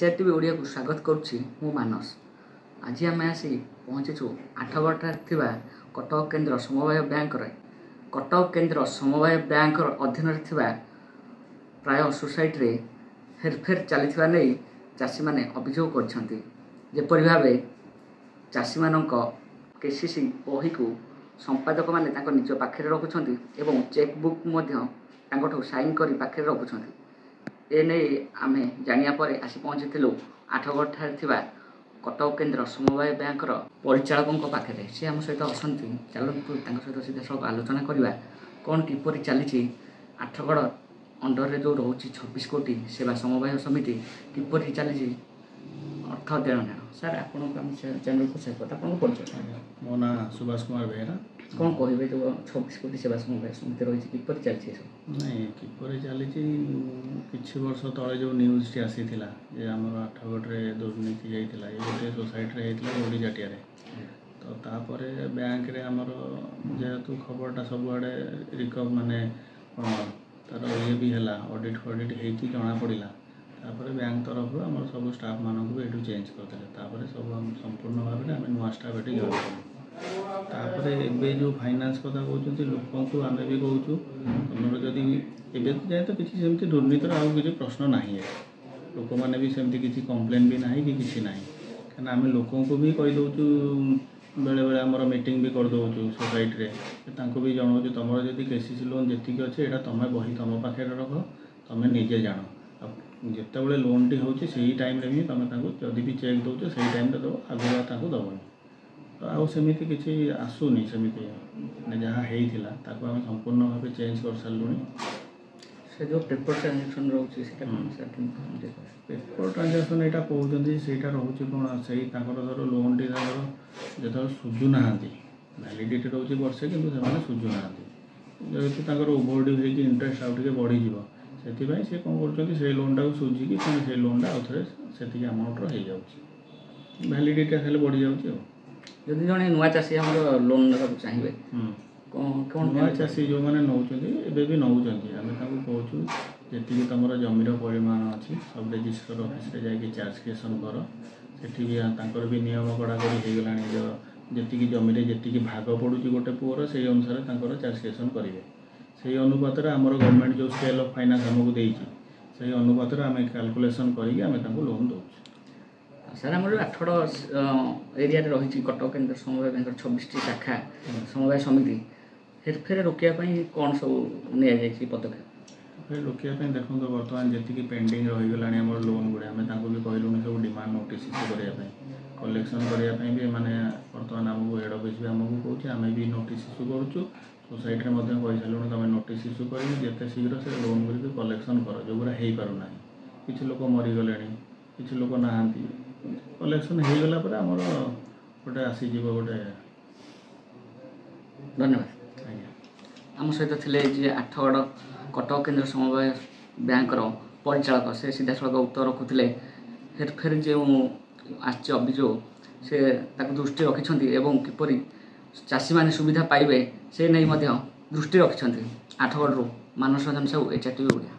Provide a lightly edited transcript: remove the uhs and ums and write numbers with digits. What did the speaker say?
एचआरटीवी ओडिया को स्वागत करुच्ची मु मानस। आज आम आसी पहुँचीचु आठगढ़ थिबा कटक केन्द्र समवाय बैंक कटक केन्द्र समवाय बैंक अधीन प्राय सोसाइटी रे हेरफेर चली नहीं चाषी मैंने अभियोग करपरि भाव चाषी मान केसीसी बही को संपादक मैंने निज पाखे रखुंट और चेकबुक साइन कर पाखे रखुंट। एने आम जाना आसी पहुँची आठगढ़ कटक केन्द्र समवाय बैंक परिचालकों पाखे सी आम सहित अच्छा चलतु सहित सीधा सब आलोचना करवा कौन किपर चली आठगढ़ अंडर जो रोचे 26 कोटी सेवा समवाय समिति किपर चली अर्थ देण नेण। सर आपन चैनल को स्वागत। आपन परिचय? मो ना सुभाष कुमार बेहरा। कौन कहे जो 26 कोटी सेवा समवाय समिति रही किपर चलती नहीं किपर चली किसी वर्ष तले जो न्यूज टी आसी जे आमर आठगढ़ दुर्नीति होता है गोटे सोसाइटी गोडी जाटिया तो तापर बैंक रे आमर जेहेतु खबरटा सबुआड़े रिकव माने तार ये भी है ऑडिट फडिट होती जना पड़ा तापर बैंक तरफ आम सब स्टाफ मानक भी ये चेंज करते सब संपूर्ण भाव में आम नुआ स्टाफ ये जॉइन कलु। एबे जो फाइनान्स कथा कहते लोक आम भी कहूँ तुम जदि एबे जाए तो किसी सेमती दुर्नीतिर आउ किसी प्रश्न ना लोक मैंने भी सेमती किसी कम्प्लेन भी ना कि किसी ना कहीं आम लोक भी कहीदे बेले बेले आमर मीटिंग भी करदे सोसाइटी भी जनाऊँ तुम जब केसीसी लोन जी अच्छे यहाँ तुम बही तुम पाखे रख तुम निजे जान जिते बड़े लोन टी हो टाइम भी तुम जदि भी चेक दौ से टाइम दब आगुआ दबनी तो आउ सेमती किसी आसुनी सेमती जहाँ होता आम संपूर्ण भाव चेंज कर सारूँ। से जो पेपर ट्रांजेक्शन रोचे पेपर ट्रांजेक्शन यहाँ कहते से रोचे कौन से धर लोन टी जो सुझुना भैलीडिटी रोचे वर्षे कि सुझुना जेहेतु ओभरड्यू होगी इंटरेस्ट आउ टे बढ़ीज से कौन कर लोनटा को सुझिकी से लोनटा आउ थे से अमाउंट हो जाऊँगी भैलीडिटी खाली बढ़ी जाऊँगी। जदि जड़े नुआ चाषी लोन ना चाहिए कौन नुआ चाषी जो मैंने नौकरी भी नौकरी आम कहूँ जी तुम जमीर परिमाण अच्छी सब रजिस्टर ऑफिस रे जाके चार्जकेसन कर से भी नियम कड़ाकड़ी हो गला जी जमीन जी भाग पड़ू गोटे पुअर से अनुसार चार्जकेसन करेंगे से अनुपात आमर गवर्नमेंट जो स्केल ऑफ फाइनान्स आमको से अनुपात आम कैलकुलेसन करके लोन दौ। सर आम आठगढ़ एरिया रही कटक केन्द्र समवाय बैंक 26 शाखा समवाय समिति हेरफेर रोकने कौन सब नि पदक्षेप रोकने देखो बर्तमान जी पेंडिंग रहीगला आम लोन गुड़ा आम भी कहलुँ सब डिमांड नोटिस इश्यू करने कलेक्शन करने भी माने बर्तमान आमको हेड ऑफिस भी आमको कहूँ आम भी नोटिस इश्यू करुँ सोसाइटी में कही सारूँ तुम नोटिस इश्यू कर जिते शीघ्र से लोन गुड़ी कलेक्शन कर जो गुड़ा हो पारना किसी लोक मरीगले किसी लोक ना कलेक्शन हो गला पर आमर गोटे आसीज गोटे। धन्यवाद आज्ञा। आम सहित थे आठगढ़ कटक केन्द्र समवाय बैंक परिचालक से सीधा सड़क उत्तर रखुले हेरफेर जो आसो अभियोग से दृष्टि रखिंट एवं किपर चाषी मैंने सुविधा पाइबे से नहीं दृष्टि रखिंट। आठगढ़ मानस रंजन साहू एचआरटीवी ओडिया।